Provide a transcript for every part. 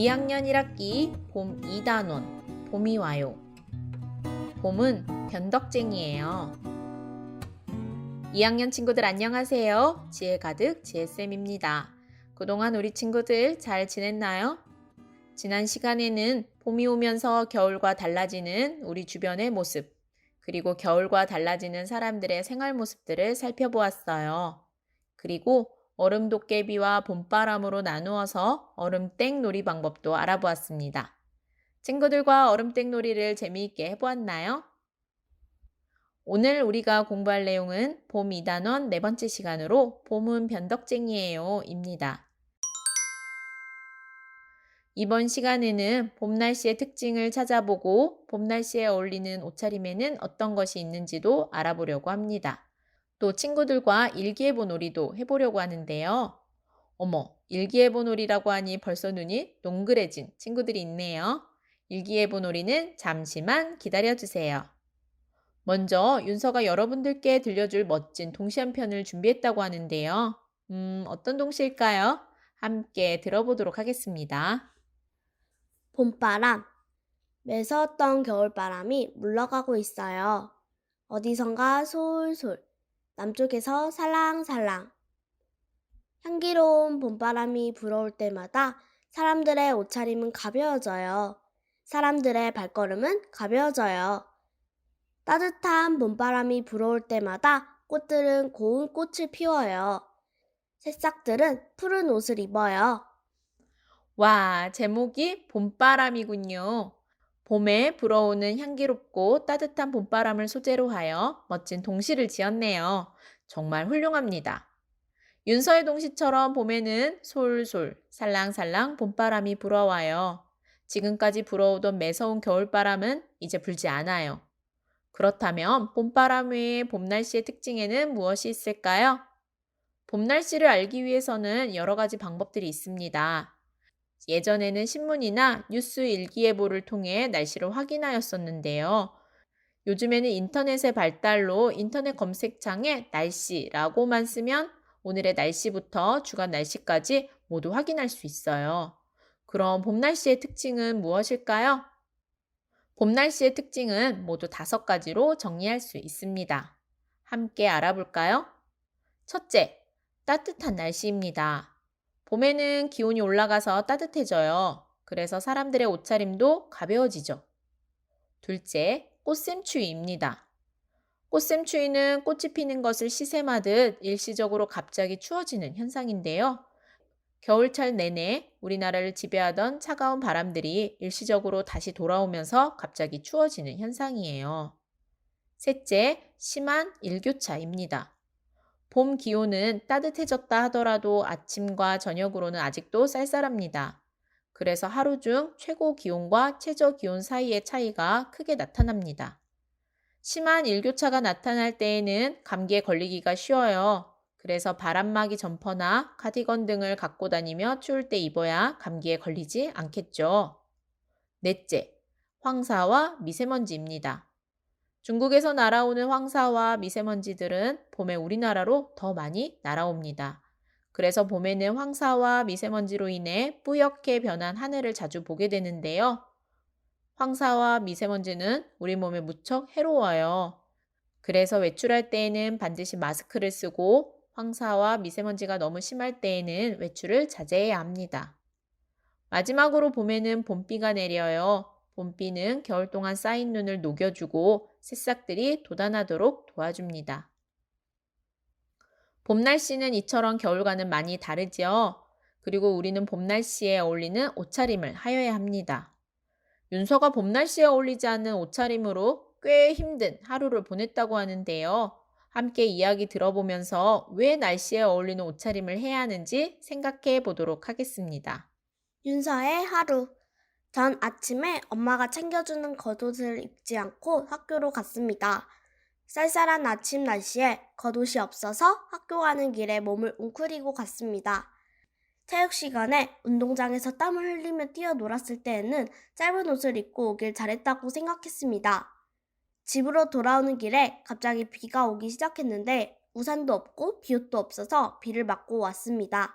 2학년 1학기 봄 2단원 봄이 와요. 봄은 변덕쟁이에요. 2학년 친구들 안녕하세요. 지혜 가득 지혜쌤입니다. 그동안 우리 친구들 잘 지냈나요? 지난 시간에는 봄이 오면서 겨울과 달라지는 우리 주변의 모습, 그리고 겨울과 달라지는 사람들의 생활 모습들을 살펴보았어요. 그리고 얼음 도깨비와 봄바람으로 나누어서 얼음땡 놀이 방법도 알아보았습니다. 친구들과 얼음땡 놀이를 재미있게 해보았나요? 오늘 우리가 공부할 내용은 봄 2단원 네 번째 시간으로 봄은 변덕쟁이에요 입니다. 이번 시간에는 봄 날씨의 특징을 찾아보고 봄 날씨에 어울리는 옷차림에는 어떤 것이 있는지도 알아보려고 합니다. 또 친구들과 일기예보 놀이도 해보려고 하는데요. 어머, 일기예보 놀이라고 하니 벌써 눈이 동그래진 친구들이 있네요. 일기예보 놀이는 잠시만 기다려주세요. 먼저 윤서가 여러분들께 들려줄 멋진 동시 한 편을 준비했다고 하는데요. 어떤 동시일까요? 함께 들어보도록 하겠습니다. 봄바람. 매서웠던 겨울바람이 물러가고 있어요. 어디선가 솔솔, 남쪽에서 살랑살랑. 향기로운 봄바람이 불어올 때마다 사람들의 옷차림은 가벼워져요. 사람들의 발걸음은 가벼워져요. 따뜻한 봄바람이 불어올 때마다 꽃들은 고운 꽃을 피워요. 새싹들은 푸른 옷을 입어요. 와, 제목이 봄바람이군요. 봄에 불어오는 향기롭고 따뜻한 봄바람을 소재로 하여 멋진 동시를 지었네요. 정말 훌륭합니다. 윤서의 동시처럼 봄에는 솔솔, 살랑살랑 봄바람이 불어와요. 지금까지 불어오던 매서운 겨울바람은 이제 불지 않아요. 그렇다면 봄바람 외에 봄 날씨의 특징에는 무엇이 있을까요? 봄 날씨를 알기 위해서는 여러 가지 방법들이 있습니다. 예전에는 신문이나 뉴스 일기예보를 통해 날씨를 확인하였었는데요. 요즘에는 인터넷의 발달로 인터넷 검색창에 날씨라고만 쓰면 오늘의 날씨부터 주간 날씨까지 모두 확인할 수 있어요. 그럼 봄 날씨의 특징은 무엇일까요? 봄 날씨의 특징은 모두 5가지로 정리할 수 있습니다. 함께 알아볼까요? 첫째, 따뜻한 날씨입니다. 봄에는 기온이 올라가서 따뜻해져요. 그래서 사람들의 옷차림도 가벼워지죠. 둘째, 꽃샘추위입니다. 꽃샘추위는 꽃이 피는 것을 시샘하듯 일시적으로 갑자기 추워지는 현상인데요. 겨울철 내내 우리나라를 지배하던 차가운 바람들이 일시적으로 다시 돌아오면서 갑자기 추워지는 현상이에요. 셋째, 심한 일교차입니다. 봄 기온은 따뜻해졌다 하더라도 아침과 저녁으로는 아직도 쌀쌀합니다. 그래서 하루 중 최고 기온과 최저 기온 사이의 차이가 크게 나타납니다. 심한 일교차가 나타날 때에는 감기에 걸리기가 쉬워요. 그래서 바람막이 점퍼나 카디건 등을 갖고 다니며 추울 때 입어야 감기에 걸리지 않겠죠. 넷째, 황사와 미세먼지입니다. 중국에서 날아오는 황사와 미세먼지들은 봄에 우리나라로 더 많이 날아옵니다. 그래서 봄에는 황사와 미세먼지로 인해 뿌옇게 변한 하늘을 자주 보게 되는데요. 황사와 미세먼지는 우리 몸에 무척 해로워요. 그래서 외출할 때에는 반드시 마스크를 쓰고 황사와 미세먼지가 너무 심할 때에는 외출을 자제해야 합니다. 마지막으로 봄에는 봄비가 내려요. 봄비는 겨울 동안 쌓인 눈을 녹여주고 새싹들이 돋아나도록 도와줍니다. 봄 날씨는 이처럼 겨울과는 많이 다르지요. 그리고 우리는 봄 날씨에 어울리는 옷차림을 하여야 합니다. 윤서가 봄 날씨에 어울리지 않는 옷차림으로 꽤 힘든 하루를 보냈다고 하는데요. 함께 이야기 들어보면서 왜 날씨에 어울리는 옷차림을 해야 하는지 생각해 보도록 하겠습니다. 윤서의 하루. 전 아침에 엄마가 챙겨주는 겉옷을 입지 않고 학교로 갔습니다. 쌀쌀한 아침 날씨에 겉옷이 없어서 학교 가는 길에 몸을 웅크리고 갔습니다. 체육 시간에 운동장에서 땀을 흘리며 뛰어놀았을 때에는 짧은 옷을 입고 오길 잘했다고 생각했습니다. 집으로 돌아오는 길에 갑자기 비가 오기 시작했는데 우산도 없고 비옷도 없어서 비를 맞고 왔습니다.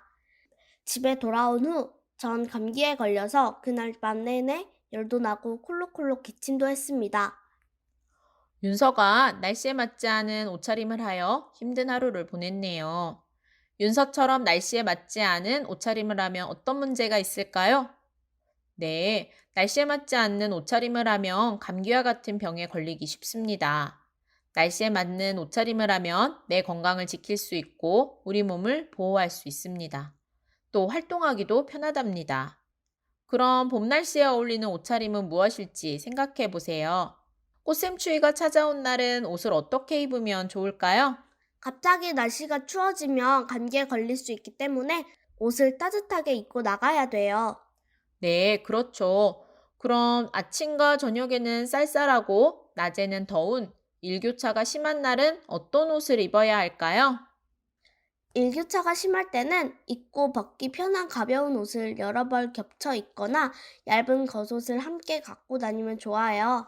집에 돌아온 후 전 감기에 걸려서 그날 밤 내내 열도 나고 콜록콜록 기침도 했습니다. 윤서가 날씨에 맞지 않은 옷차림을 하여 힘든 하루를 보냈네요. 윤서처럼 날씨에 맞지 않은 옷차림을 하면 어떤 문제가 있을까요? 네, 날씨에 맞지 않는 옷차림을 하면 감기와 같은 병에 걸리기 쉽습니다. 날씨에 맞는 옷차림을 하면 내 건강을 지킬 수 있고 우리 몸을 보호할 수 있습니다. 또 활동하기도 편하답니다. 그럼 봄 날씨에 어울리는 옷차림은 무엇일지 생각해 보세요. 꽃샘추위가 찾아온 날은 옷을 어떻게 입으면 좋을까요? 갑자기 날씨가 추워지면 감기에 걸릴 수 있기 때문에 옷을 따뜻하게 입고 나가야 돼요. 네, 그렇죠. 그럼 아침과 저녁에는 쌀쌀하고 낮에는 더운 일교차가 심한 날은 어떤 옷을 입어야 할까요? 일교차가 심할 때는 입고 벗기 편한 가벼운 옷을 여러 벌 겹쳐 입거나 얇은 겉옷을 함께 갖고 다니면 좋아요.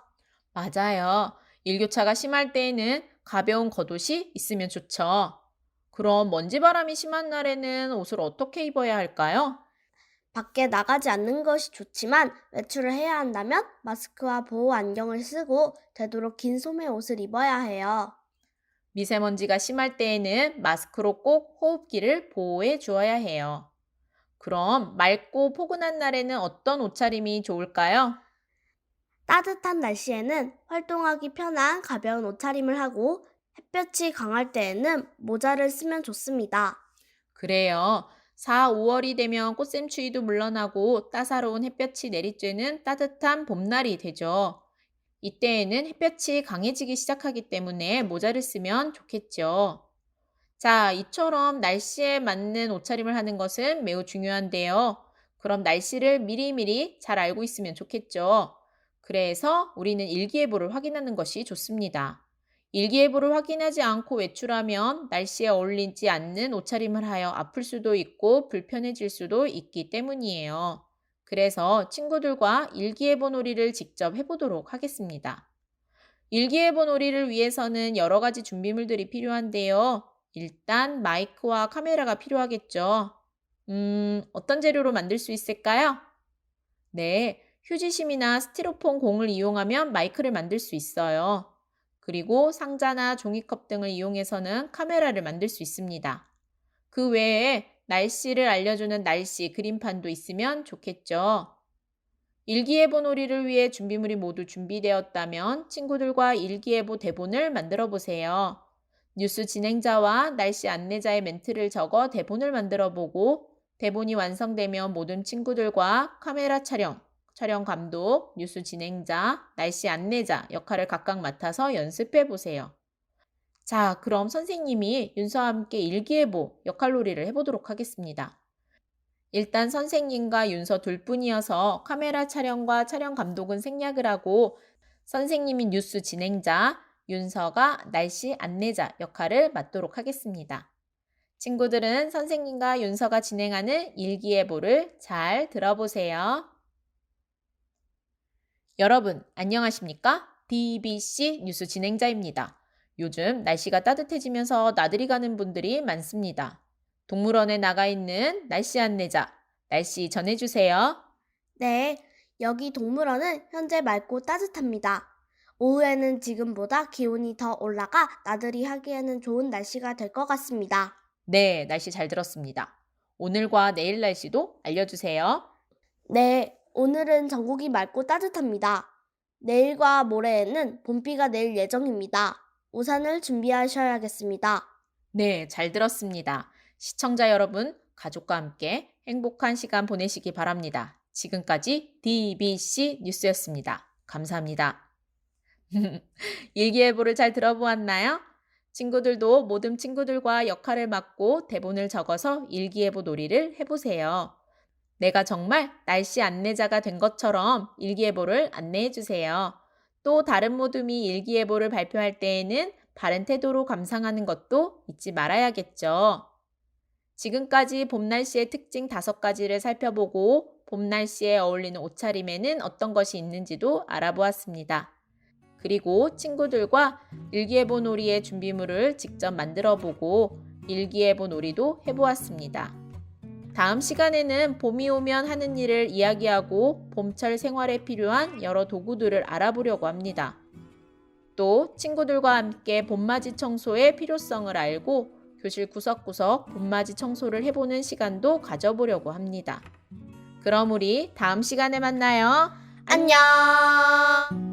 맞아요. 일교차가 심할 때에는 가벼운 겉옷이 있으면 좋죠. 그럼 먼지바람이 심한 날에는 옷을 어떻게 입어야 할까요? 밖에 나가지 않는 것이 좋지만 외출을 해야 한다면 마스크와 보호 안경을 쓰고 되도록 긴 소매 옷을 입어야 해요. 미세먼지가 심할 때에는 마스크로 꼭 호흡기를 보호해 주어야 해요. 그럼 맑고 포근한 날에는 어떤 옷차림이 좋을까요? 따뜻한 날씨에는 활동하기 편한 가벼운 옷차림을 하고 햇볕이 강할 때에는 모자를 쓰면 좋습니다. 그래요. 4, 5월이 되면 꽃샘추위도 물러나고 따사로운 햇볕이 내리쬐는 따뜻한 봄날이 되죠. 이때에는 햇볕이 강해지기 시작하기 때문에 모자를 쓰면 좋겠죠. 자, 이처럼 날씨에 맞는 옷차림을 하는 것은 매우 중요한데요. 그럼 날씨를 미리미리 잘 알고 있으면 좋겠죠. 그래서 우리는 일기예보를 확인하는 것이 좋습니다. 일기예보를 확인하지 않고 외출하면 날씨에 어울리지 않는 옷차림을 하여 아플 수도 있고 불편해질 수도 있기 때문이에요. 그래서 친구들과 일기예보 놀이를 직접 해보도록 하겠습니다. 일기예보 놀이를 위해서는 여러 가지 준비물들이 필요한데요. 일단 마이크와 카메라가 필요하겠죠. 어떤 재료로 만들 수 있을까요? 네, 휴지심이나 스티로폼 공을 이용하면 마이크를 만들 수 있어요. 그리고 상자나 종이컵 등을 이용해서는 카메라를 만들 수 있습니다. 그 외에 날씨를 알려주는 날씨 그림판도 있으면 좋겠죠. 일기예보 놀이를 위해 준비물이 모두 준비되었다면 친구들과 일기예보 대본을 만들어 보세요. 뉴스 진행자와 날씨 안내자의 멘트를 적어 대본을 만들어 보고 대본이 완성되면 모든 친구들과 카메라 촬영, 촬영 감독, 뉴스 진행자, 날씨 안내자 역할을 각각 맡아서 연습해 보세요. 자, 그럼 선생님이 윤서와 함께 일기예보 역할놀이를 해보도록 하겠습니다. 일단 선생님과 윤서 둘뿐이어서 카메라 촬영과 촬영 감독은 생략을 하고 선생님이 뉴스 진행자, 윤서가 날씨 안내자 역할을 맡도록 하겠습니다. 친구들은 선생님과 윤서가 진행하는 일기예보를 잘 들어보세요. 여러분, 안녕하십니까? DBC 뉴스 진행자입니다. 요즘 날씨가 따뜻해지면서 나들이 가는 분들이 많습니다. 동물원에 나가 있는 날씨 안내자, 날씨 전해주세요. 네, 여기 동물원은 현재 맑고 따뜻합니다. 오후에는 지금보다 기온이 더 올라가 나들이 하기에는 좋은 날씨가 될 것 같습니다. 네, 날씨 잘 들었습니다. 오늘과 내일 날씨도 알려주세요. 네, 오늘은 전국이 맑고 따뜻합니다. 내일과 모레에는 봄비가 내릴 예정입니다. 우산을 준비하셔야겠습니다. 네, 잘 들었습니다. 시청자 여러분, 가족과 함께 행복한 시간 보내시기 바랍니다. 지금까지 DBC 뉴스였습니다. 감사합니다. 일기예보를 잘 들어보았나요? 친구들도 모든 친구들과 역할을 맡고 대본을 적어서 일기예보 놀이를 해보세요. 내가 정말 날씨 안내자가 된 것처럼 일기예보를 안내해 주세요. 또 다른 모둠이 일기예보를 발표할 때에는 바른 태도로 감상하는 것도 잊지 말아야겠죠. 지금까지 봄 날씨의 특징 5가지를 살펴보고 봄 날씨에 어울리는 옷차림에는 어떤 것이 있는지도 알아보았습니다. 그리고 친구들과 일기예보 놀이의 준비물을 직접 만들어 보고 일기예보 놀이도 해보았습니다. 다음 시간에는 봄이 오면 하는 일을 이야기하고 봄철 생활에 필요한 여러 도구들을 알아보려고 합니다. 또 친구들과 함께 봄맞이 청소의 필요성을 알고 교실 구석구석 봄맞이 청소를 해보는 시간도 가져보려고 합니다. 그럼 우리 다음 시간에 만나요. 안녕!